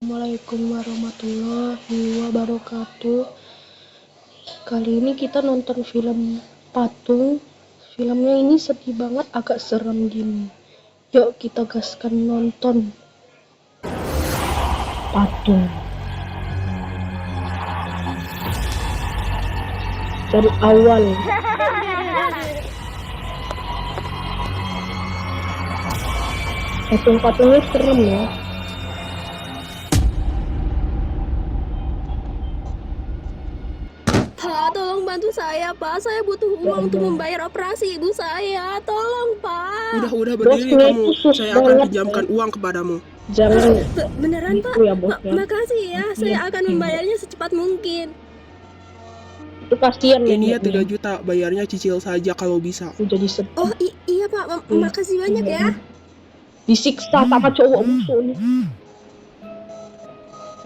Assalamualaikum warahmatullahi wabarakatuh. Kali ini kita nonton film Patung. Filmnya ini sedih banget, agak serem gini. Yuk kita gaskan nonton Patung dari awal. Patung-patungnya serem ya. Pak, tolong bantu saya, Pak. Saya butuh uang untuk membayar operasi ibu saya. Tolong, Pak. Udah berdiri Bosnya kamu. itu sus Saya akan banget, pinjamkan ya. uang kepadamu. Jangan Beneran, gitu Pak? ya, bos, ya. Makasih ya. Saya akan membayarnya secepat mungkin. Itu kasihan Ini ya neneknya. 3 juta, bayarnya cicil saja kalau bisa. Aku jadi sedih. Oh, iya, Pak. Makasih banyak ya. Disiksa sama cowok busuk nih.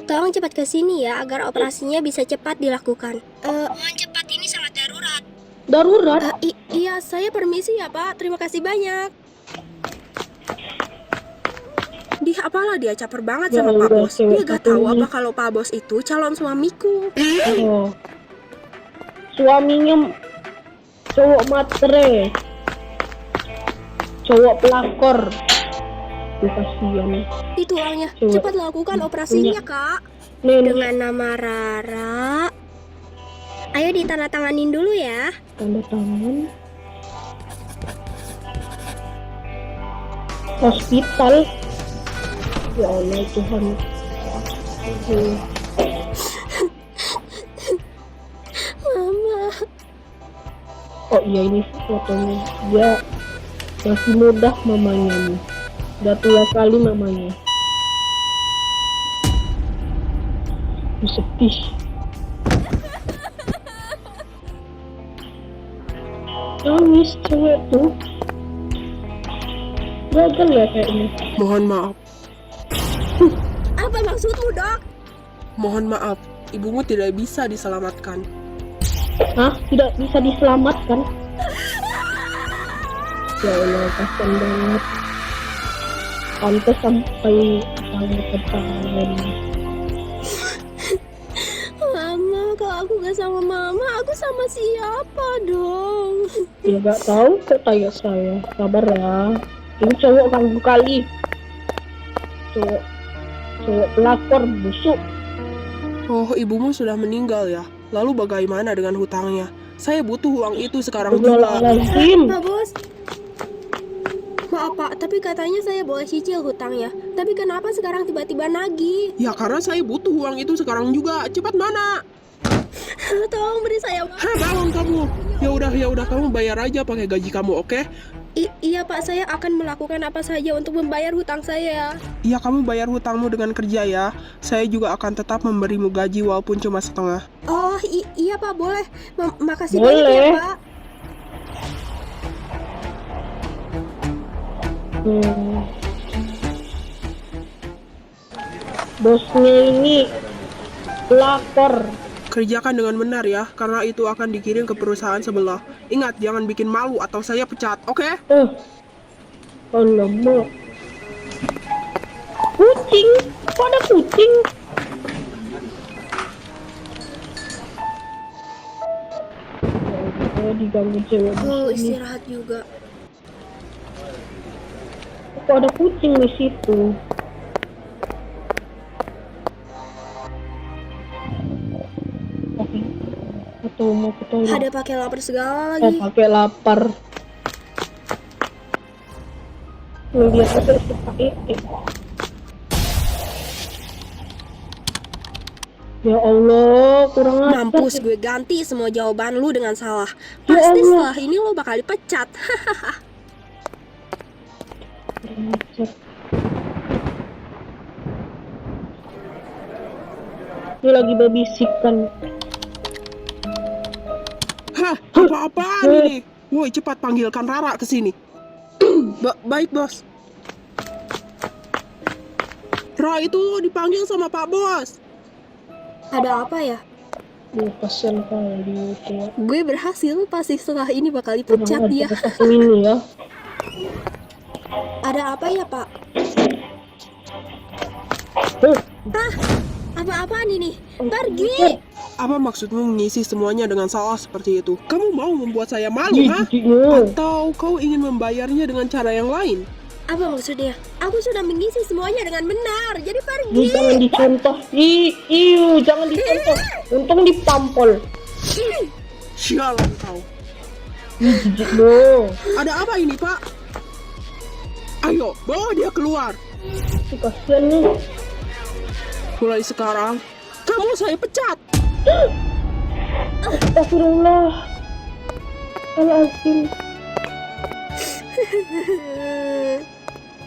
Tolong cepat ke sini ya, agar operasinya bisa cepat dilakukan. Mohon cepat, ini sangat darurat. Darurat. Iya, saya permisi ya, Pak. Terima kasih banyak. Apalah dia caper banget Ya sama Pak Allah, Bos. cewek Dia gak tahu satu ini. apa kalau Pak Bos itu calon suamiku. Oh. Suaminya cowok matre, cowok pelakor. Kasihan. Itu uangnya. Coba. Cepat lakukan operasinya, Kak. Nih, Dengan nama Rara. Ayo ditandatanganin dulu ya. tanda tangan. Hospital. Ya Allah Tuhan. Mama. Oh iya, ini fotonya. Dia masih muda mamanya nih. Udah tua kali mamanya. Sedih. Nangis cewek tuh. Gagal ya kayaknya. Mohon maaf. Apa maksudmu, Dok? Mohon maaf, ibumu tidak bisa diselamatkan. Hah? Tidak bisa diselamatkan? Ya Allah, kasihan banget. Pantes sampai tangan ketahuan. Mama, kalau aku gak sama Mama, aku sama siapa dong? Ya gak tahu kok tanya saya. Sabar ya. Ini cowok ganggu kali. Cowok pelakor busuk. Oh, ibumu sudah meninggal ya. Lalu bagaimana dengan hutangnya? Saya butuh uang itu sekarang juga. Astagfirullahaladzim. Pak Bos. Maaf Pak, tapi katanya saya boleh cicil hutangnya. Tapi kenapa sekarang tiba-tiba nagih? Ya karena saya butuh uang itu sekarang juga. Cepat mana? Tolong beri saya uang. Bangun kamu. Ya udah kamu bayar aja pakai gaji kamu, oke? Iya Pak, saya akan melakukan apa saja untuk membayar hutang saya. Iya, kamu bayar hutangmu dengan kerja ya. Saya juga akan tetap memberimu gaji walaupun cuma setengah. Oh iya Pak, boleh. Makasih Boleh. banyak ya Pak. Bosnya ini pelakor. Kerjakan dengan benar ya, karena itu akan dikirim ke perusahaan sebelah. Ingat, jangan bikin malu atau saya pecat, oke? Alamak. Kucing. Kok ada kucing? Saya diganggu cewek di sini. Istirahat juga. Kok ada kucing di situ? Oke. Atau mau ke toilet? Ada pakai lapar segala lagi. Pakai lapar. Lihat aja suka Ya Allah, kurang ajar. Mampus, gue ganti semua jawaban lu dengan salah. Ya Pasti Allah. setelah ini lo bakal dipecat. Kurang ajar. Ini lagi babisikan. Hah, apa-apaan ini? Woi, cepat panggilkan Rara ke sini. Baik, Bos. Ra, itu lo dipanggil sama Pak Bos. Ada apa ya? Kasian kali kayak Gue berhasil, pasti setelah ini bakal dipecat kurang dia. ajar satu ini ya. Ada apa ya, Pak? Apa-apaan ini? Pergi! Apa maksudmu mengisi semuanya dengan salah seperti itu? Kamu mau membuat saya malu, ha? Atau kau ingin membayarnya dengan cara yang lain? Apa maksudnya? Aku sudah mengisi semuanya dengan benar, jadi pergi! Ih, jangan dicontoh. Jangan dicontoh. Untung dipampol. Sialan kau. Jijik dong. Ada apa ini, Pak? Ayo, bawa dia keluar. Kasihan nih. Mulai sekarang, kamu saya pecat. Astagfirullah. Astagfirullahaladzim.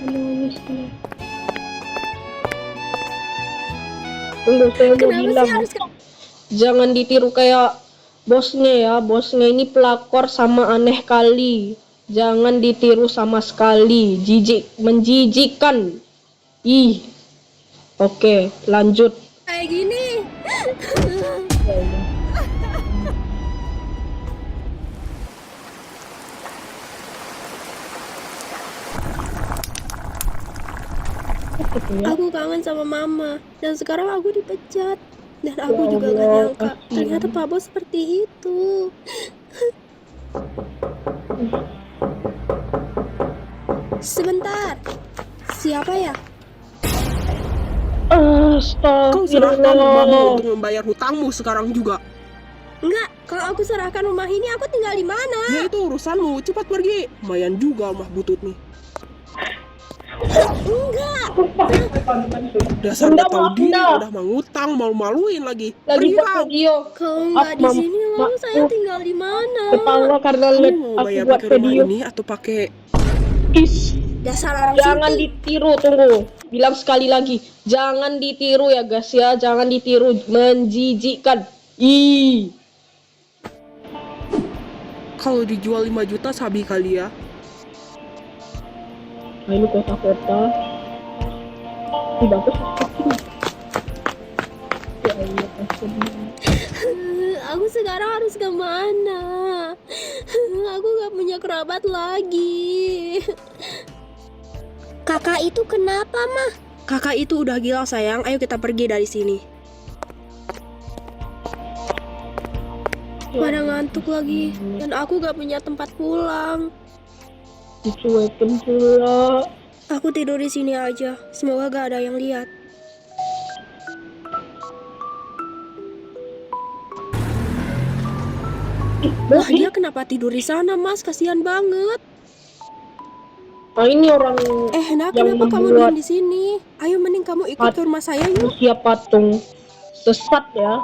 Nangis nih. Tunggu, saya mau Kenapa bilang. sih harus Jangan ditiru kayak bosnya ya. Bosnya ini pelakor sama aneh kali. Jangan ditiru sama sekali. Menjijikkan. Ih. Oke, lanjut. kayak gini? Aku kangen sama mama, dan sekarang aku dipecat. Dan aku juga gak nyangka, ternyata Pak Bos seperti itu. Sebentar, siapa ya? Kau serahkan rumahmu Astagfirullah. untuk membayar hutangmu sekarang juga. Enggak, kalau aku serahkan rumah ini, aku tinggal di mana? Ya itu urusanmu, cepat pergi. Lumayan juga mah butut nih. Enggak, Dasar Bunda, gak tahu maaf, diri, Bunda. udah mengutang, malu-maluin lagi. Lagi Pergi buat kau. video. kalau nggak di Maaf, sini, lalu maaf. saya tinggal di mana? Ketawa karena Kamu lihat mau aku bayar buat pakai rumah video. ini atau pakai... Is. Dasar orang Jangan situ. ditiru, tunggu. Bilang sekali lagi. Jangan ditiru ya guys ya. Jangan ditiru. Menjijikkan. Ih. Kalau dijual 5 juta sabi kali ya. Nah ini kota-kota. Ini bagus. Ya Allah, kasihan. Aku sekarang harus kemana? Aku gak punya kerabat lagi. Kakak itu kenapa, Mah? Kakak itu udah gila sayang, ayo kita pergi dari sini. Pada ngantuk lagi, dan aku gak punya tempat pulang. Dicuekin pula. Aku tidur di sini aja, semoga gak ada yang lihat. Wah, dia kenapa tidur di sana, Mas? Kasihan banget. Nah ini orang Nah, yang kenapa kamu membuat diam di sini? Ayo mending kamu ikut ke rumah saya yuk. manusia patung sesat ya.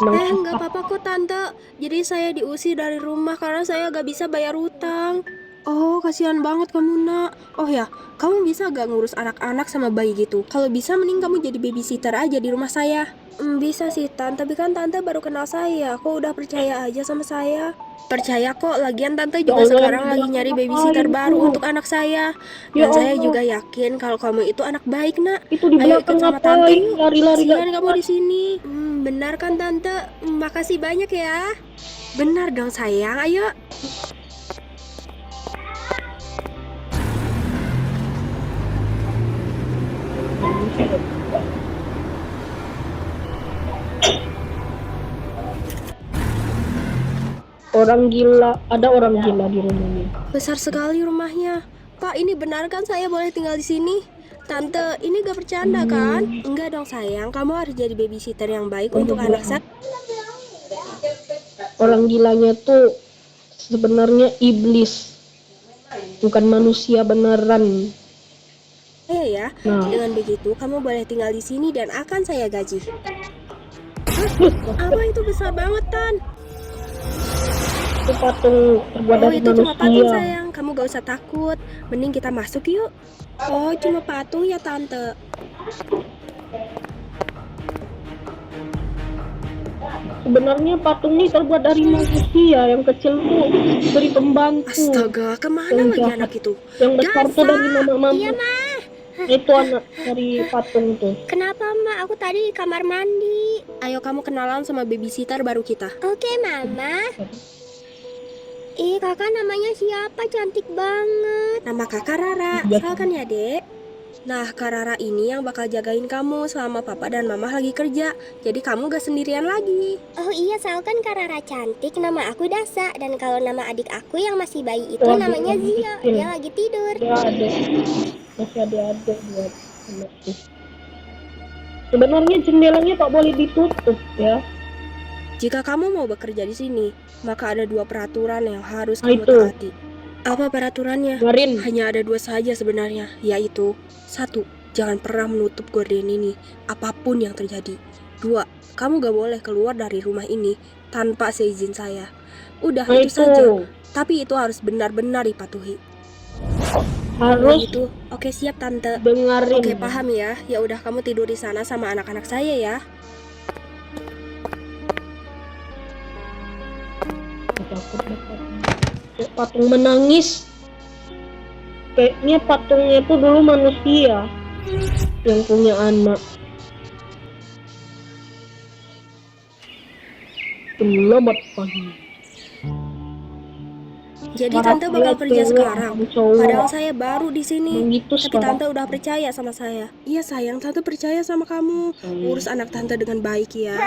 Memang Nggak apa-apa kok tante. Jadi saya diusir dari rumah karena saya gak bisa bayar hutang. Oh, kasihan banget kamu nak. Oh ya, kamu bisa gak ngurus anak-anak sama bayi gitu? Kalau bisa mending kamu jadi babysitter aja di rumah saya. Bisa sih Tan, tapi kan tante baru kenal saya. Kok udah percaya aja sama saya? Percaya kok, lagian tante juga Allah, sekarang lagi nyari babysitter ngapain baru tuh? untuk anak saya. Ya Dan saya Allah. juga yakin kalau kamu itu anak baik nak. itu di Ayo ikut belakang sama tante ngapain? yuk. Lari-lari Kasihan gak kamu di sini. Benar kan tante? Makasih banyak ya. Benar dong sayang, ayo. orang gila, ada orang gila di rumah ini. Besar sekali rumahnya. Pak, ini benar kan saya boleh tinggal di sini? Tante, ini gak bercanda kan? Enggak dong sayang, kamu harus jadi babysitter yang baik untuk anak saya. Orang gilanya tuh sebenarnya iblis, bukan manusia beneran. Ya, Nah. dengan begitu kamu boleh tinggal di sini dan akan saya gaji. Apa itu besar banget, Tan? Itu patung terbuat Oh, dari itu cuma patung manusia. sayang, kamu gak usah takut. Mending kita masuk yuk. Oh, cuma patung ya, Tante. Sebenarnya patung ini terbuat dari manusia. Yang kecil tuh dari pembantu. Astaga, kemana Yang lagi jahat. anak itu? Yang besar tuh dari mama-mama. Iya, Ma. Itu anak dari patung tuh. Kenapa, Ma? Aku tadi di kamar mandi. Ayo kamu kenalan sama babysitter baru kita. Oke, Mama. Ih, kakak namanya siapa? Cantik banget. Nama kakak Rara, Iya. kenalkan ya dek. Nah, Kak Rara ini yang bakal jagain kamu selama papa dan mama lagi kerja. Jadi kamu gak sendirian lagi. Oh iya, soal kan Kak Rara cantik, nama aku Dasa. Dan kalau nama adik aku yang masih bayi itu Waduh, namanya lagi Zio. kecil. Dia lagi tidur. Dia ada masih adik buat anakku. Sebenarnya jendelanya tak boleh ditutup ya. Jika kamu mau bekerja di sini, maka ada 2 peraturan yang harus Nah, kamu itu. taati. Apa peraturannya? Marin, Hanya ada 2 saja sebenarnya, yaitu 1. Jangan pernah menutup gorden ini, apapun yang terjadi. 2. Kamu gak boleh keluar dari rumah ini tanpa seizin saya. Udah, nah itu saja. itu Tapi itu harus benar-benar dipatuhi. harus Itu, oke siap tante. dengerin. Oke paham ya. Ya udah kamu tidur di sana sama anak-anak saya ya. Takut banget. Kayak patung menangis. Kayaknya patungnya itu dulu manusia yang punya anak. Selamat pagi. Jadi Maaf, tante bakal saya kerja cewek, sekarang. bukan cowok. Padahal saya baru di sini. Begitu Tapi sekarang. tante udah percaya sama saya. Iya sayang, tante percaya sama kamu. Urus anak tante dengan baik ya.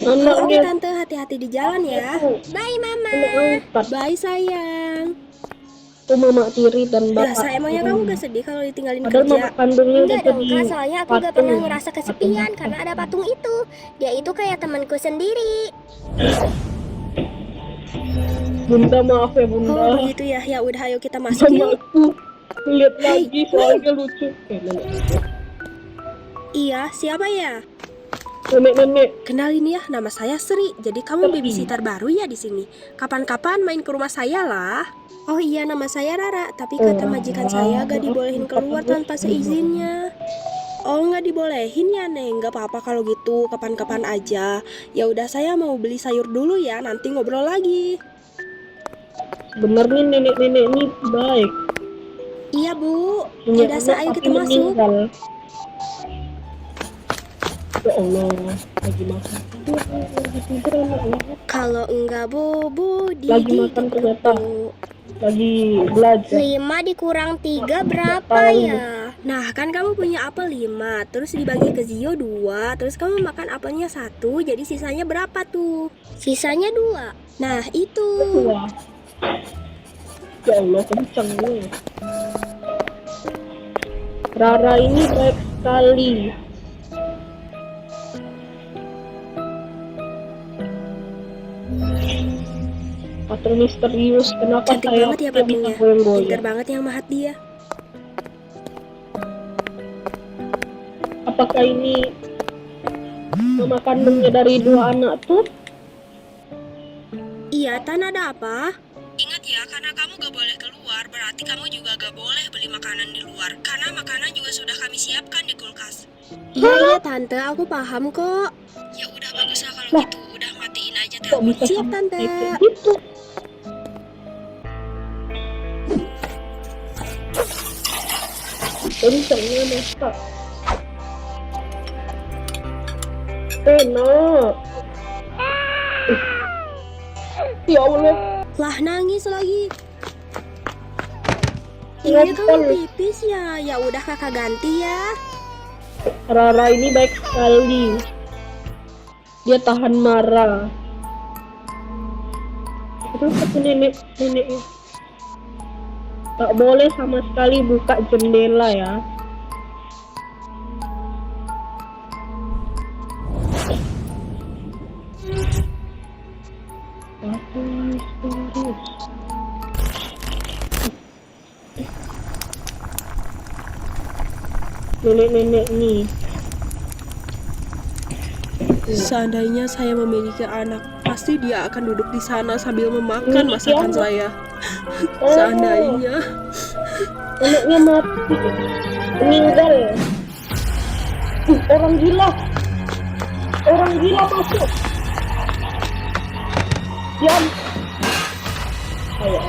Oke Anaknya tante, hati-hati di jalan ya. Bye Mama. anak angkat. Bye sayang. Itu mama tiri dan Lah bapak. emangnya kamu gak sedih kalau ditinggalin Padahal mama kerja? kandungnya udah Enggak dong jadi Kak, soalnya aku gak patung. pernah ngerasa kesepian karena ada patung itu. Dia itu kayak temanku sendiri. Bunda maaf ya bunda. Oh begitu ya, ya udah ayo kita masuk Sama yuk. aku lihat lagi Hey, soalnya lucu. Nenek, Iya, siapa ya? nenek. Kenalin ya, nama saya Sri. Jadi kamu babysitter baru ya di sini. Kapan-kapan main ke rumah saya lah. Oh iya, nama saya Rara. Tapi kata majikan saya gak dibolehin keluar tanpa seizinnya. Oh nggak dibolehin ya Neng, nggak apa-apa kalau gitu, kapan-kapan aja. Ya udah saya mau beli sayur dulu ya, nanti ngobrol lagi. Bener nih nenek-nenek ini baik. Iya Bu, Punya udah anak ayo tapi kita masuk. meninggal. Ya Allah, lagi makan. Lagi tidur anaknya. Kalau enggak Bu, Lagi Didi makan ternyata. Bu. Lagi belajar. 5 dikurang 3 berapa Tahu. ya? Nah kan kamu punya apel 5, terus dibagi ke Zio 2, terus kamu makan apelnya 1, jadi sisanya berapa tuh? Sisanya 2. Nah itu. Wah. Ya Allah, kencang nih. Rara ini baik sekali. Patung misterius, kenapa Cantik saya banget ya bisa patungnya, goyang-goyang? pintar banget yang mahat dia. Apakah ini mama kandungnya dari 2 anak tuh? Iya Tan, ada apa? Ingat ya, karena kamu gak boleh keluar, berarti kamu juga gak boleh beli makanan di luar. Karena makanan juga sudah kami siapkan di kulkas. Iya Tante, aku paham kok. Ya udah bagus lah kalau gitu, udah matiin aja Kok telepon. bisa Siap sampai Tante. kayak gitu? Kencangnya masa. Enak. Ya Allah, Lah nangis lagi. Iya kamu Ngompol. pipis ya. Ya udah kakak ganti ya. Rara ini baik sekali. Dia tahan marah. Terus satu neneknya tak boleh sama sekali buka jendela ya. Patung misterius. Nenek-nenek nih. Seandainya saya memiliki anak, pasti dia akan duduk di sana sambil memakan Memiliki masakan anak? saya. Oh. Seandainya. Anaknya mati, meninggal. Orang gila masuk. Diam. Ayo.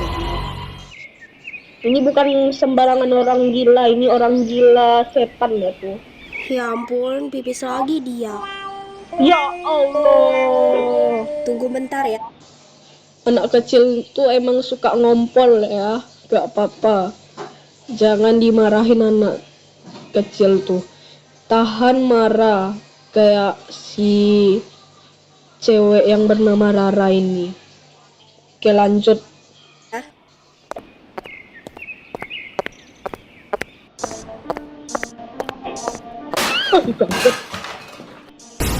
Ini bukan sembarangan orang gila, ini orang gila setan ya tuh. Ya ampun, pipis lagi dia. Ya Allah. Tunggu bentar ya. Anak kecil tuh emang suka ngompol ya, gak apa-apa. Jangan dimarahin anak kecil tuh. Tahan marah kayak si cewek yang bernama Rara ini. Oke, lanjut.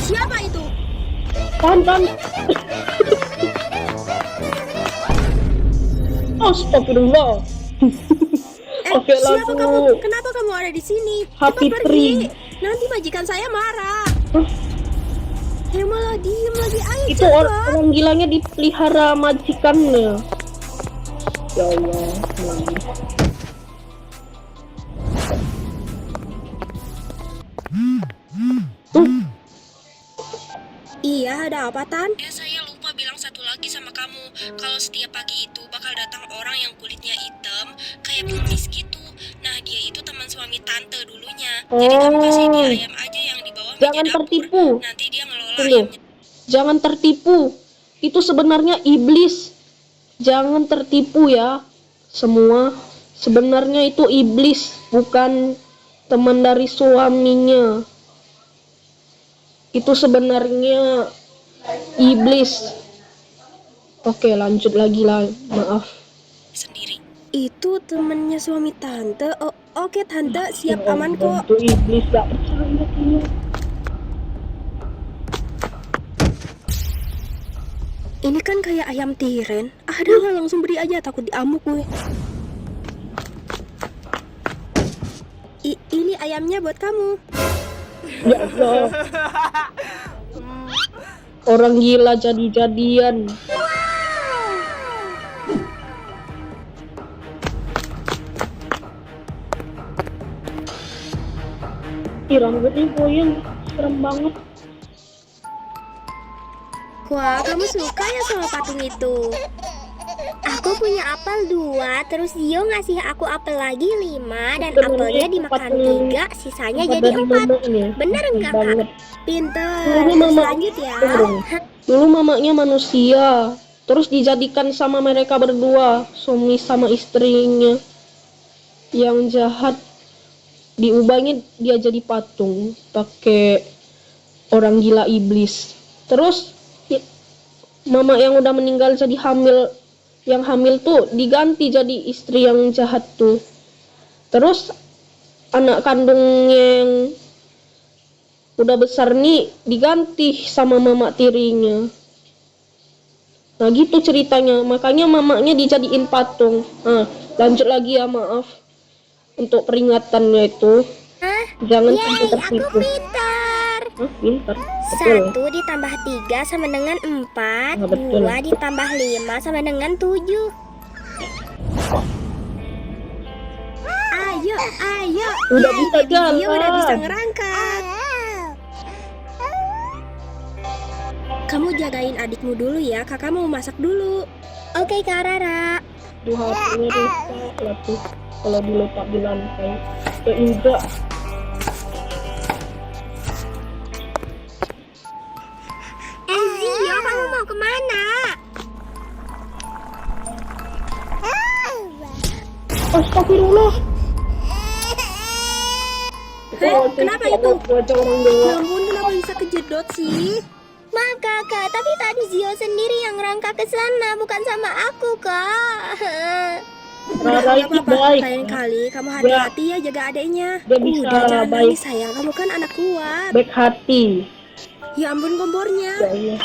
Siapa itu? Tahan. Astagfirullah. Oke, Siapa lalu kamu? Kenapa kamu ada di sini? Cepat Happy pergi. Tree. Nanti majikan saya marah. Ya malah diem lagi. Ayo Itu cepat. orang gilanya dipelihara majikannya. Ya Allah. Iya, ada apa, Tan? Ya, saya lupa bilang satu lagi sama kamu. Kalau setiap pagi itu bakal datang orang yang kulitnya hitam, kayak pengemis gitu. Nah, dia itu teman suami tante dulunya. Jadi kamu kasih dia ayam aja yang di bawah meja Jangan dapur. tertipu. Nanti dia ngelola Tunggu. ayamnya. Jangan tertipu. Itu sebenarnya iblis. Jangan tertipu ya. Semua sebenarnya itu iblis, bukan teman dari suaminya. Itu sebenarnya iblis. Oke, lanjut lagi lah. Maaf. Sendiri. Itu temennya suami tante. Oh, oke tante, siap aman kok. Itu iblis, gak percaya dia. Ini kan kayak ayam tiren. Ada nggak langsung beri aja, takut diamuk gue. Ini ayamnya buat kamu. Ya Allah. Orang gila jadi-jadian. Ih, rambutnya goyang. Serem banget. Wah, kamu suka ya sama patung itu? Aku punya apel 2, terus Zio ngasih aku apel lagi 5, dan apelnya dimakan 3, sisanya jadi 4. Bener nggak, Kak? Pinter. Dulu Terus mama- lanjut ya. Dulu mamanya manusia, terus dijadikan sama mereka berdua, suami sama istrinya. Yang jahat diubahnya dia jadi patung, pakai orang gila iblis. Terus mama yang udah meninggal jadi hamil, yang hamil tuh diganti jadi istri yang jahat tuh. Terus anak kandung yang udah besar nih diganti sama mama tirinya. Nah gitu ceritanya, makanya mamanya dijadiin patung. Nah lanjut lagi ya, maaf untuk peringatannya itu. Jangan sampai Yeay, aku tertipu. pintar. Pintar, betul. 1 ditambah 3 sama dengan 4, Nah, betul. 2 ditambah 5 sama dengan 7. Ayo. Udah Yeay, bisa baby Zio jalan. udah bisa ngerangkak. Kamu jagain adikmu dulu ya, kakak mau masak dulu. Oke, Kak Rara. Duh, hatinya rusak lah tuh kalau diletak di lantai. Keinjak. Zio, kamu mau kemana? Astagfirullah. Kenapa itu? Wajah orang Ya dewa. ampun, kenapa bisa kejedot sih? Maaf kakak, tapi tadi Zio sendiri yang ngerangkak ke sana, bukan sama aku, Kak. Rara Udah, itu nggak apa-apa. baik. Lain kali kamu hati-hati ya jaga adiknya. Dia bisa Udah jangan baik. nangis sayang, kamu kan anak kuat. Baik hati. Ya ampun kompornya. Ya iya.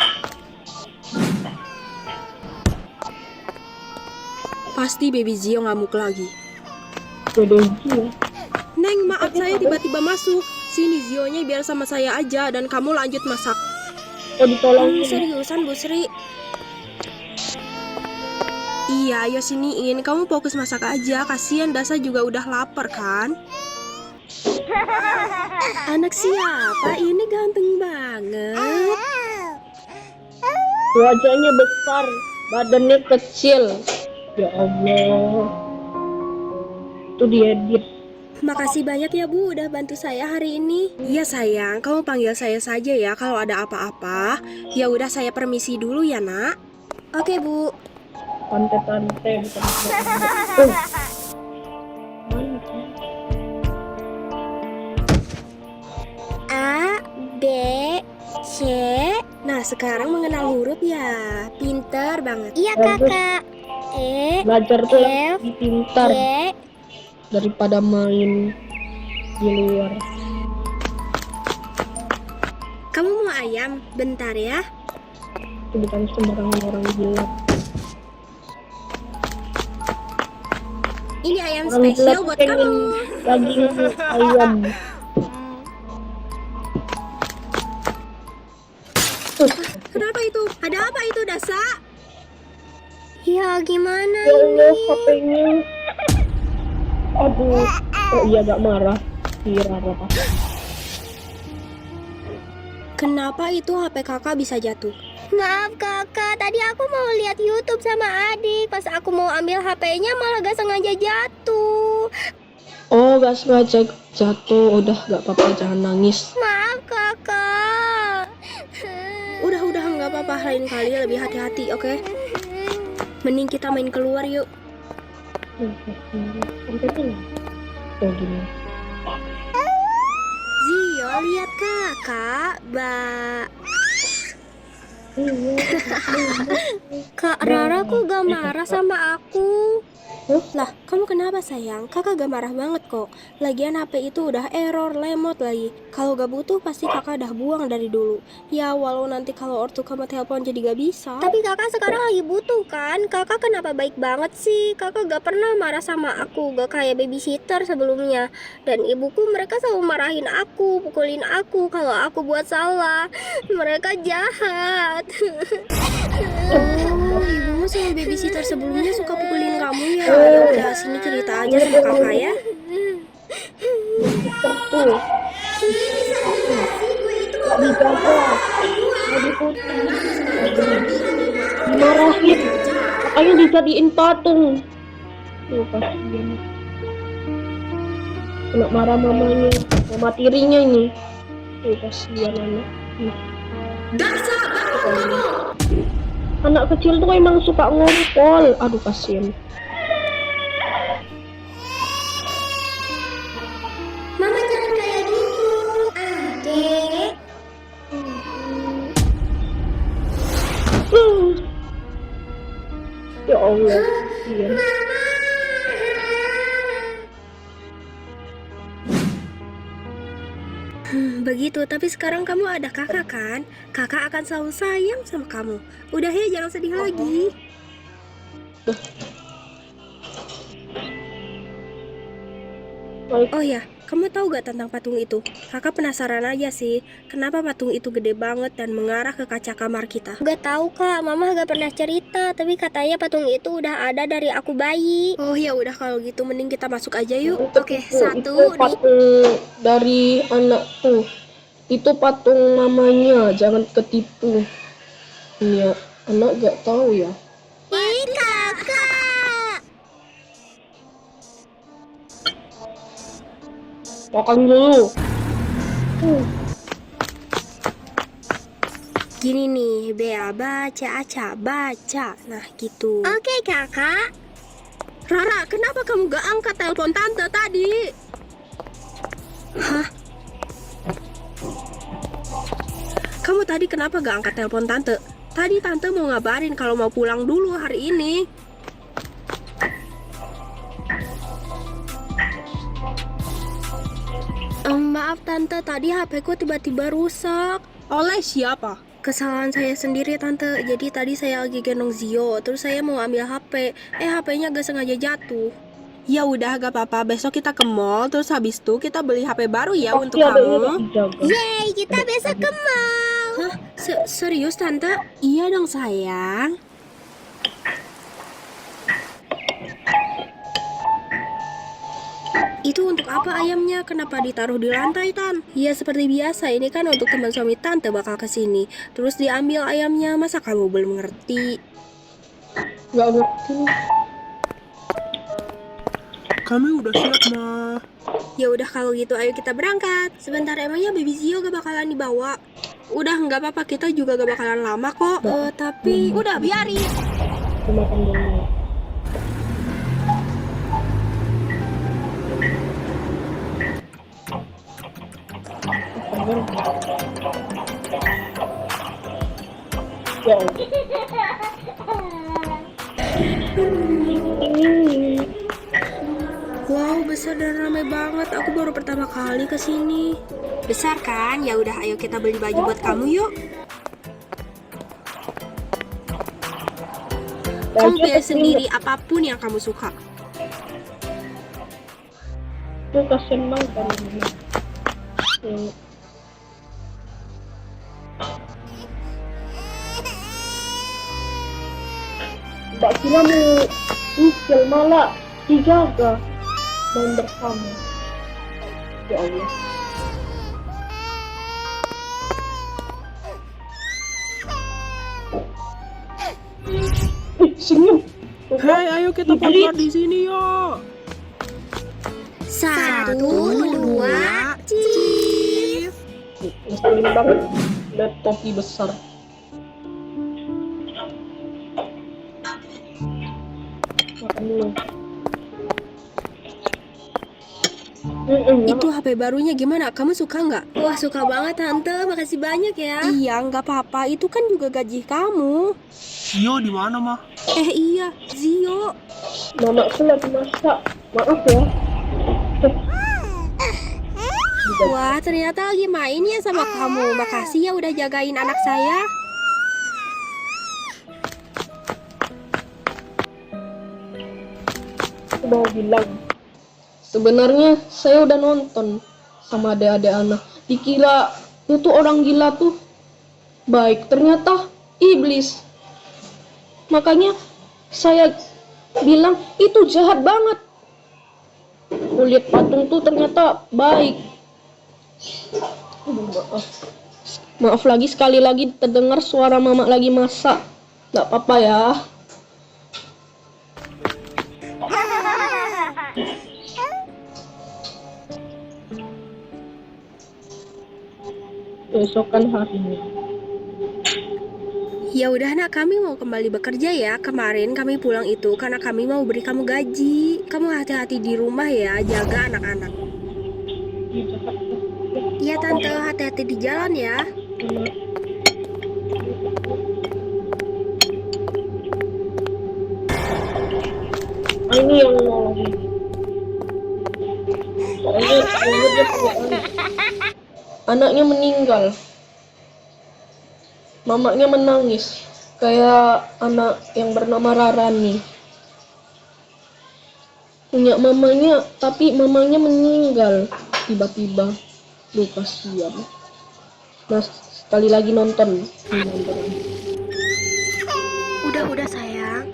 Pasti baby Zio ngamuk lagi. Jodohnya. Neng, maaf saya tiba-tiba masuk. Sini Zionya biar sama saya aja dan kamu lanjut masak. Oh ditolongin. Seriusan Bu Sri? Iya, ayo siniin. Kamu fokus masak aja. Kasihan Dasa juga udah lapar kan? Anak siapa? Ini ganteng banget. Wajahnya besar, badannya kecil. Ya Allah. Itu diedit. Makasih banyak ya Bu udah bantu saya hari ini. Iya sayang, kamu panggil saya saja ya kalau ada apa-apa. Ya udah saya permisi dulu ya nak. Oke Bu. Tante-tante bukan. sekarang mengenal huruf ya. Pinter banget. Iya Bagus. kakak. Belajar tuh F, lebih pintar Y. daripada main di luar. Kamu mau ayam? Bentar ya. Itu bukan sembarangan orang gila. Ini ayam Orang gila spesial tuh buat pengen kamu. daging ayam. Kenapa itu? Ada apa itu, Dasa? Ya gimana Ya Allah, ini? HP-nya. Aduh, kok iya gak marah? Iya, apa? Kenapa itu HP kakak bisa jatuh? Maaf kakak, tadi aku mau lihat YouTube sama adik. Pas aku mau ambil HP-nya malah gak sengaja jatuh. Oh, gak sengaja jatuh. Udah, gak apa-apa, jangan nangis. Maaf kakak. Udah, nggak apa-apa. Lain kali lebih hati-hati, oke? Mending kita main keluar yuk. Sampai sini. Oh, gini. Zio, lihat kakak, Kak Rara kok gak marah sama aku? Lah, kamu kenapa sayang? Kakak gak marah banget kok. Lagian HP itu udah error, lemot lagi. Kalau gak butuh pasti kakak udah buang dari dulu. Ya walau nanti kalau ortu kamu telepon jadi gak bisa. Tapi kakak sekarang lagi butuh kan? Kakak kenapa baik banget sih? Kakak gak pernah marah sama aku, gak kayak babysitter sebelumnya. Dan ibuku mereka selalu marahin aku, pukulin aku kalau aku buat salah. Mereka jahat. Oh, ibumu sama babysitter sebelumnya suka pukulin kamu ya? Ya udah, sini cerita aja sama kakak ya. Tuh. Gak dijaga. Gak diputus. Dimarahin. Makanya dijadiin patung. Tuh, kasihan. Kena marah mamanya. Mama tirinya ini. Tuh, kasihan anak. Anak kecil tuh emang suka ngompol. Aduh, kasihan. Mama jangan kayak gitu, adek. Ya Allah, kasihan. Begitu, tapi sekarang kamu ada kakak kan? Kakak akan selalu sayang sama kamu. Udah ya, jangan sedih lagi. Oh ya, kamu tahu gak tentang patung itu? Kakak penasaran aja sih, kenapa patung itu gede banget dan mengarah ke kaca kamar kita? Gak tahu kak, mama gak pernah cerita. Tapi katanya patung itu udah ada dari aku bayi. Oh ya udah kalau gitu mending kita masuk aja yuk. Itu Oke, itu 1, 2. patung dari anak tuh. Itu patung mamanya, jangan ketipu. Iya, anak gak tahu ya. Ih kakak. Makan dulu. Gini nih, Bea baca aca baca. Nah gitu. Oke kakak. Rara, kenapa kamu gak angkat telepon tante tadi? Hah? Kamu tadi kenapa gak angkat telepon tante? Tadi tante mau ngabarin kalau mau pulang dulu hari ini. Maaf tante, tadi HP ku tiba-tiba rusak. Oleh siapa? Kesalahan saya sendiri tante. Jadi tadi saya lagi gendong Zio, terus saya mau ambil HP. HP-nya gak sengaja jatuh. Ya udah, gak apa-apa. Besok kita ke mall, terus habis itu kita beli HP baru ya untuk Pasti ada yang kamu. dijaga. Yeay, kita besok ke mall. Hah? Serius tante? Iya dong sayang. Itu untuk apa ayamnya? Kenapa ditaruh di lantai, Tan? Ya seperti biasa, ini kan untuk teman suami tante bakal kesini. Terus diambil ayamnya, masa kamu belum ngerti? Gak ngerti. Kami udah siap, Ma. Ya udah kalau gitu ayo kita berangkat. Sebentar, emangnya baby Zio gak bakalan dibawa? Udah nggak apa-apa, kita juga gak bakalan lama kok. Tapi udah biarin. Makan dulu. Ya Allah. Wow, besar dan ramai banget. Aku baru pertama kali ke sini. Besar kan? Ya udah, ayo kita beli baju buat kamu yuk. Kamu pilih sendiri apapun yang kamu suka. Itu kasian banget kan ini. Mbak kira mau usil malah dijaga main bersama. Ya Allah. Senyum. Hei, ayo kita foto di sini yuk. 1, 2, cheese. Ngeselin banget. Lihat topi besar. Makan dulu. Itu HP barunya gimana? Kamu suka nggak? Wah, suka banget Tante, makasih banyak ya. Iya, nggak apa-apa. Itu kan juga gaji kamu. Zio di mana, mah? Iya, Zio. Mamaku lagi masak. Maaf ya. Wah, ternyata lagi main ya sama kamu. Makasih ya udah jagain anak saya. Aku mau bilang. Sebenarnya saya udah nonton sama adik-adik anak. Dikira itu orang gila tuh baik, ternyata iblis. Makanya saya bilang itu jahat banget. Kulit patung tuh ternyata baik. Maaf. Maaf lagi, sekali lagi terdengar suara mama lagi masak. Gak apa-apa ya. Besokan harinya. Ya udah nak, kami mau kembali bekerja ya. Kemarin kami pulang itu karena kami mau beri kamu gaji. Kamu hati-hati di rumah ya, jaga anak-anak. Iya tante, hati-hati di jalan ya. Ini yang nolongin. Soalnya dia punya anak. Anaknya meninggal. Mamanya menangis. Kayak anak yang bernama Rarani. Punya mamanya, tapi mamanya meninggal tiba-tiba. Duh, kasihan. Nah, sekali lagi nonton. Udah sayang.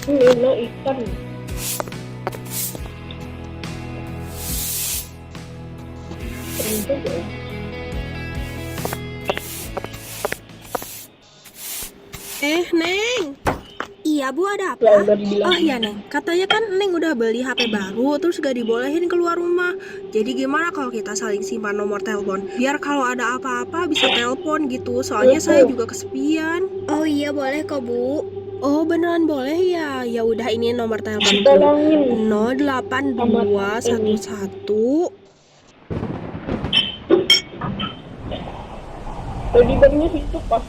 Enak ikan. Keren juga ya. Neng. Iya bu, ada apa? Ya udah dibilang. Oh iya Neng, katanya kan Neng udah beli HP baru terus gak dibolehin keluar rumah. Jadi gimana kalau kita saling simpan nomor telepon? Biar kalau ada apa-apa bisa telepon gitu. Soalnya saya juga kesepian. Oh iya, boleh kok Bu. Oh beneran boleh ya? Ya udah, ini nomor teleponku. Tolongin. 08211. Tadi barunya situ pas.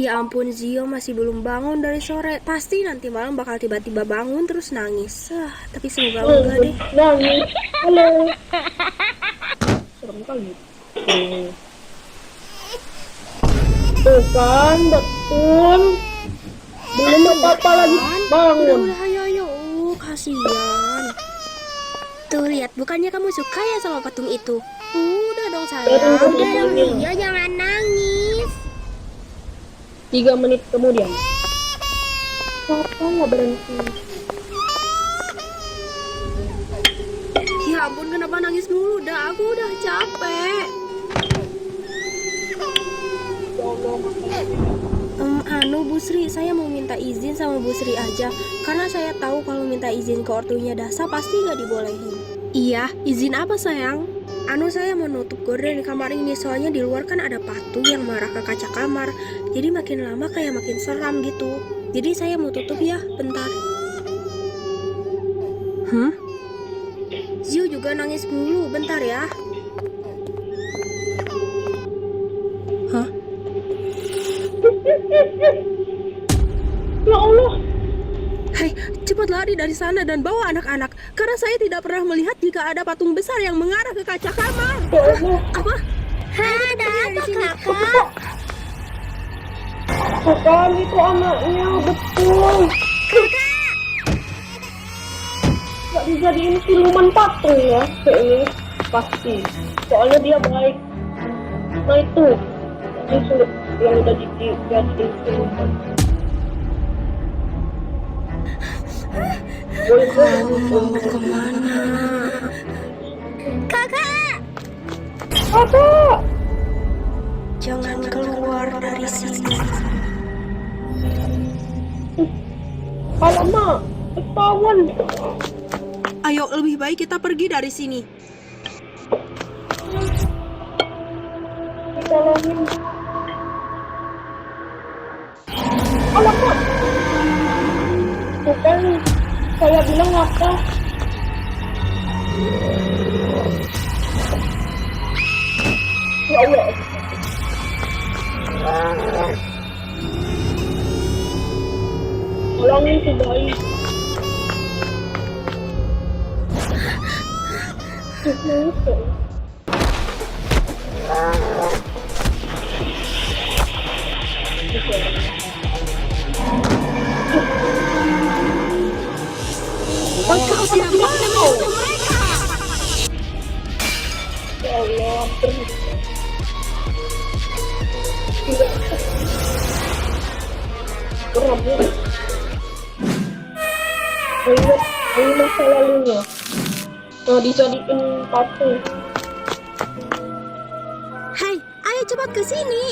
Ya ampun, Zio masih belum bangun dari sore. Pasti nanti malam bakal tiba-tiba bangun terus nangis. Tapi semoga enggak deh. Nangis. Halo. Serem kali. Tuh kan, betul. Belum apa-apa lagi bangun. Udah, ayo. Kasihan. Tuh lihat, bukannya kamu suka ya sama patung itu? Udah dong Udah sayang. Udah dong Zio, jangan nangis. 3 menit kemudian. Papa nggak berhenti. Ya ampun, kenapa nangis mulu? Aku udah capek. Bu Sri, saya mau minta izin sama Bu Sri aja. Karena saya tahu kalau minta izin ke ortunya Dasa pasti nggak dibolehin. Iya, izin apa sayang? Saya mau nutup gorden di kamar ini soalnya di luar kan ada patung yang marah ke kaca kamar. Jadi makin lama kayak makin seram gitu. Jadi saya mau tutup ya, bentar. Zio juga nangis mulu, bentar ya. Ya Allah. Hei, cepat lari dari sana dan bawa anak-anak. Karena saya tidak pernah melihat jika ada patung besar yang mengarah ke kaca kamar. Ya Allah. Apa? Ada apa kakak? Bukan itu anaknya, betul. Gak dijadiin siluman patung ya, kayaknya pasti. Soalnya dia baik. Nah itu, yang sulit yang udah dijadiin siluman. Kamu mau kemana? Kakak! Kakak! Jangan keluar dari sini. Alamak, ketahuan. Ayo, lebih baik kita pergi dari sini. Ditolongin. Alamak. Bukan, saya bilang apa? Ya Allah. Tolongin si bayi. Kau tidak boleh menyentuh mereka. Ya Allah, geram ya. Ini masa lalunya. Nah, dijadiin patung. Hei, ayo cepat ke sini.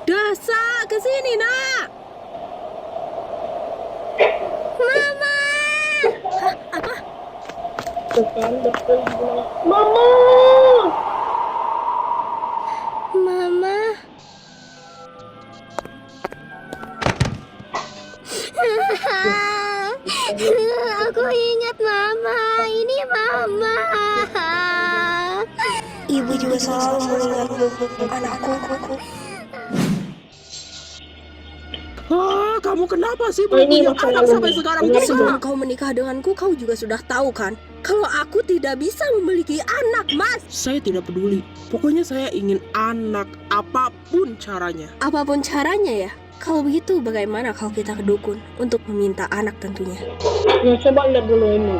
Dasa, ke sini, Nak. Mama! Hah, apa? Bukan, betul bilang, Mama! Mama! Aku ingat Mama. Ini Mama. Ibu juga selalu mengingatmu, anakku. Kamu kenapa sih Oh, ini belum punya masa anak lalu sampai nih. sekarang Benar, juga? Sebelum kau menikah denganku, kau juga sudah tahu kan? Kalau aku tidak bisa memiliki anak, Mas. Saya tidak peduli. Pokoknya saya ingin anak apapun caranya. Apapun caranya ya. Kalau begitu bagaimana kalau kita ke dukun untuk meminta anak tentunya. Nah, coba lihat dulu ini.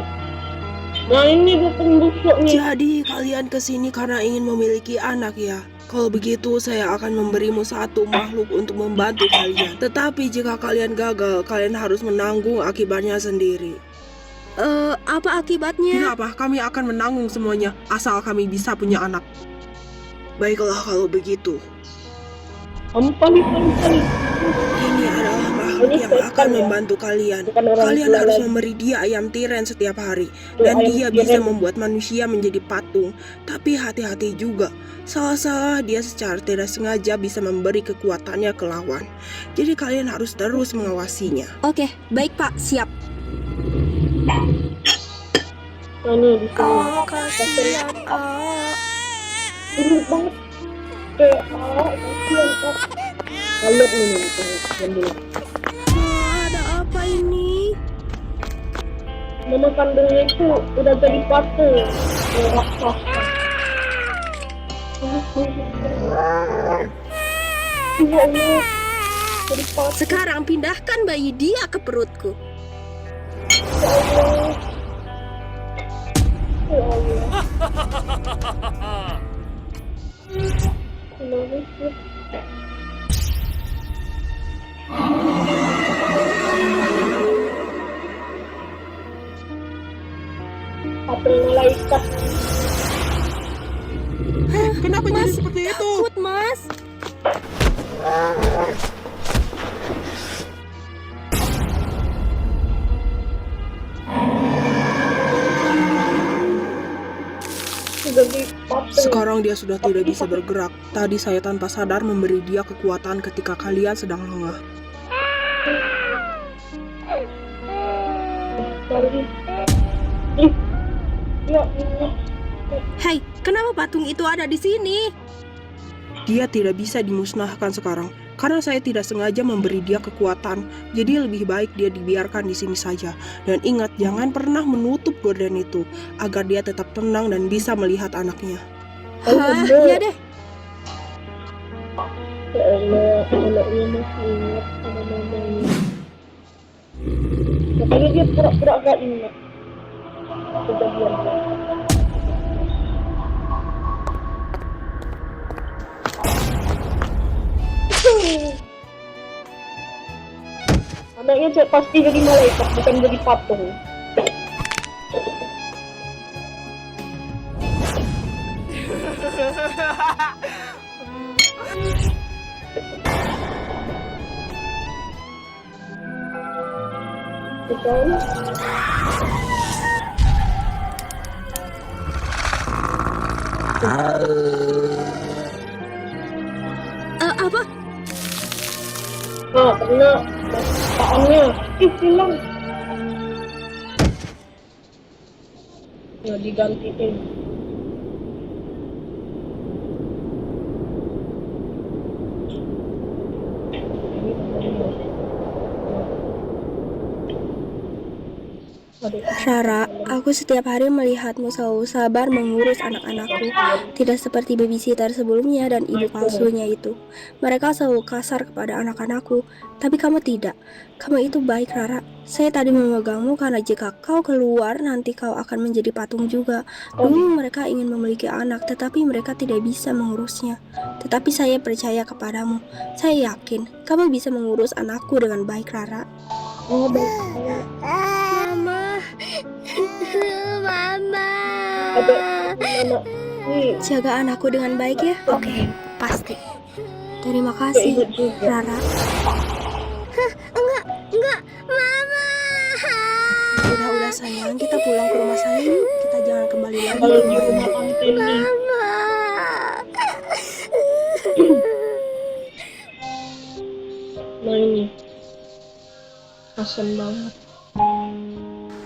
Nah, ini dukun busuknya. Jadi kalian kesini karena ingin memiliki anak ya? Kalau begitu saya akan memberimu satu makhluk untuk membantu kalian. Tetapi jika kalian gagal, kalian harus menanggung akibatnya sendiri. Apa akibatnya? Tidak apa, kami akan menanggung semuanya, asal kami bisa punya anak. Baiklah kalau begitu. Ampali. Ini adalah makhluk Ini yang setan akan ya? membantu kalian. Bukan orang Kalian tua harus lagi. memberi dia ayam tiren setiap hari. Tuh, Dan ayam dia bisa tiren. membuat manusia menjadi patung. Tapi hati-hati juga. Salah-salah dia secara tidak sengaja bisa memberi kekuatannya ke lawan. Jadi kalian harus terus mengawasinya. Oke, baik Pak, siap. Nah, ini di sini. Kasihan, Ini banget. Kayak kasihan kok. Lihat ini yang dulu. ada apa ini? Mama kandungnya itu udah jadi patung. Raksasa. Ya Allah. Jadi patung. Sekarang pindahkan bayi dia ke perutku. Ya Allah. Ya Allah. Kenapa sih? Patung malaikat. Kenapa jadi seperti itu? Takut, Mas. Sekarang dia sudah tidak bisa bergerak. Tadi saya tanpa sadar memberi dia kekuatan ketika kalian sedang lengah. Hei, kenapa patung itu ada di sini? Dia tidak bisa dimusnahkan sekarang, karena saya tidak sengaja memberi dia kekuatan. Jadi lebih baik dia dibiarkan di sini saja. Dan ingat, jangan pernah menutup gorden itu, agar dia tetap tenang dan bisa melihat anaknya. Hah, iya deh. Ya Allah, anaknya masih ingat sama mamanya. Makanya dia pura-pura gak ingat kejadiannya. Anaknya pasti jadi malaikat, bukan jadi patung. Betul. Apa? Nah, kena bahannya. Hilang. Ya digantiin. Rara, aku setiap hari melihatmu selalu sabar mengurus anak-anakku. Tidak seperti babysitter sebelumnya dan ibu palsunya itu. Mereka selalu kasar kepada anak-anakku, tapi kamu tidak. Kamu itu baik, Rara. Saya tadi memegangmu karena jika kau keluar, nanti kau akan menjadi patung juga. Dulu mereka ingin memiliki anak, tetapi mereka tidak bisa mengurusnya. Tetapi saya percaya kepadamu. Saya yakin kamu bisa mengurus anakku dengan baik, Rara. Oh, baik. Mama. Mama. Ada anak. Nih, Jaga anakku dengan baik ya. Oke, pasti. Terima kasih, ikut juga. Rara. Enggak, Mama. Udah sayang, kita pulang ke rumah saya yuk. Kita jangan kembali lagi Kalau ke di rumah rumah ini. tante ini. Mama. Nah ini. Kasian banget.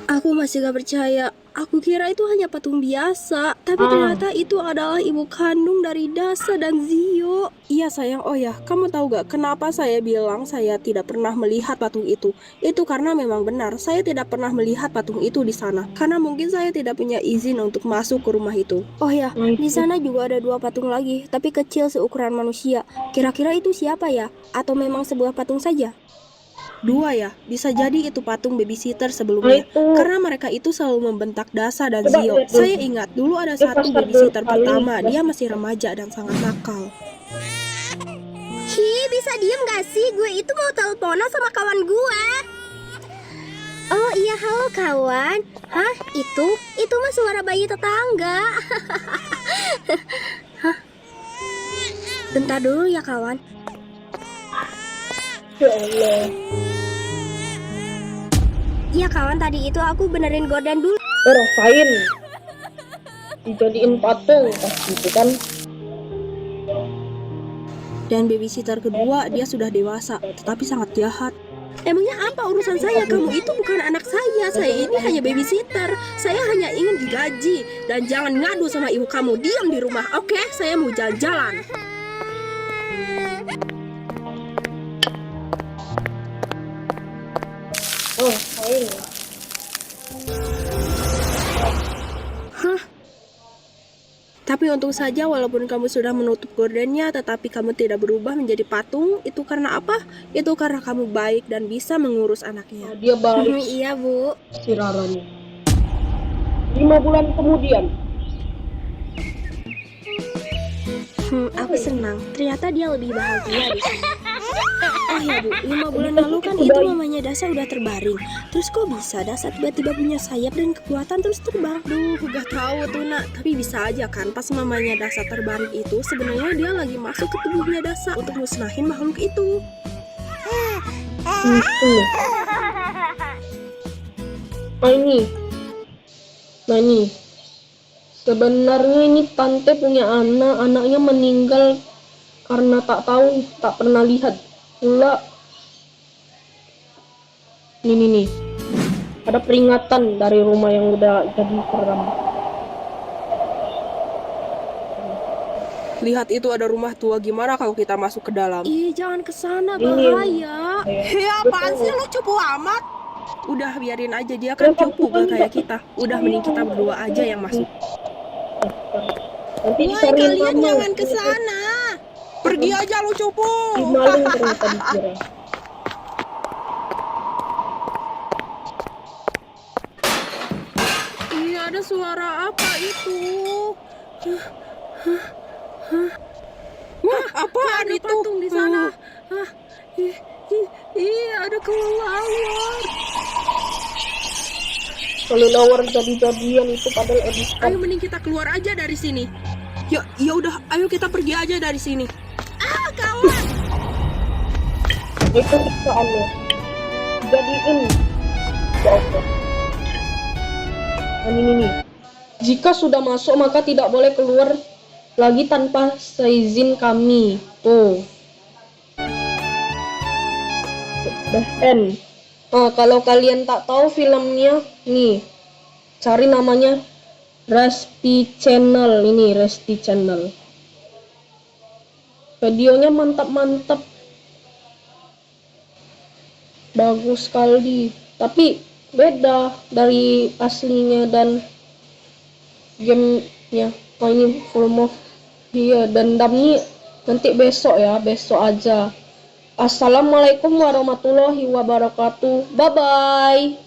Aku masih gak percaya. Aku kira itu hanya patung biasa, tapi ternyata itu adalah ibu kandung dari Dasa dan Zio. Iya sayang, oh ya, kamu tahu gak kenapa saya bilang saya tidak pernah melihat patung itu? Itu karena memang benar, saya tidak pernah melihat patung itu di sana. Karena mungkin saya tidak punya izin untuk masuk ke rumah itu. Oh ya, di sana juga ada 2 patung lagi, tapi kecil seukuran manusia. Kira-kira itu siapa ya? Atau memang sebuah patung saja? 2 ya, bisa jadi itu patung babysitter sebelumnya. Itu. Karena mereka itu selalu membentak Dasa dan Coba Zio. lihat dulu. Saya ingat, dulu ada Itu satu pasar babysitter berkali. pertama, dia masih remaja dan sangat nakal. Hi, bisa diem gak sih? Gue itu mau teleponan sama kawan gue. Oh iya, halo kawan. Hah, itu mah suara bayi tetangga. Bentar dulu ya kawan. Ya Allah. Iya kawan, tadi itu aku benerin gorden dulu. Rasain. Dijadiin patung pasti itu kan. Dan babysitter kedua, dia sudah dewasa, tetapi sangat jahat. Emangnya apa urusan saya? Kamu itu bukan anak saya. Saya ini hanya babysitter. Saya hanya ingin digaji. Dan jangan ngadu sama ibu kamu. Diam di rumah, oke? Saya mau jalan-jalan. Oh, rasain. Tapi untung saja walaupun kamu sudah menutup gordennya, tetapi kamu tidak berubah menjadi patung. Itu karena apa? Itu karena kamu baik dan bisa mengurus anaknya. Nah, dia baik Iya bu. si Rara nih. 5 bulan kemudian. Aku senang. Ternyata dia lebih bahagia di sini. Oh ya bu, 5 bulan lalu kan itu mamanya Dasa udah terbaring. Terus kok bisa Dasa tiba-tiba punya sayap dan kekuatan terus terbang? Duh, gak tahu tuh nak. Tapi bisa aja kan pas mamanya Dasa terbaring itu, sebenarnya dia lagi masuk ke tubuhnya Dasa untuk musnahin makhluk itu. Itu. Nah ini. Sebenarnya ini tante punya anak, anaknya meninggal karena tak tahu, tak pernah lihat pula. Nih, ada peringatan dari rumah yang udah jadi seram. Lihat itu ada rumah tua, gimana kalau kita masuk ke dalam? Ih, jangan kesana, Ini. bahaya. Ya apaan sih lu cupu amat? Udah biarin aja, dia kan cupu gak kayak kita. Udah mending kita berdua aja yang masuk. Nanti Woi, dicariin kalian mama. jangan ke sana. Pergi aja lu cupu. Maling ternyata dikira. Iya, ada suara apa itu? Wah, apaan Ada itu? patung di sana. Ada kelelawar. Kelelawar jadi-jadian itu padahal editan. Ayo mending kita keluar aja dari sini. Ya udah, ayo kita pergi aja dari sini. Kawan. Itu siksaannya. Jadiin. Ya Allah. Dan ini. Jika sudah masuk maka tidak boleh keluar lagi tanpa seizin kami. Tuh. Udah end. Nah, kalau kalian tak tahu filmnya, nih, cari namanya Resti Channel. Ini Resti Channel. Videonya mantap-mantap, bagus sekali. Tapi beda dari aslinya dan gamenya. Oh, ini full move. Iya, dendamnya nanti besok ya, besok aja. Assalamualaikum warahmatullahi wabarakatuh. Bye bye.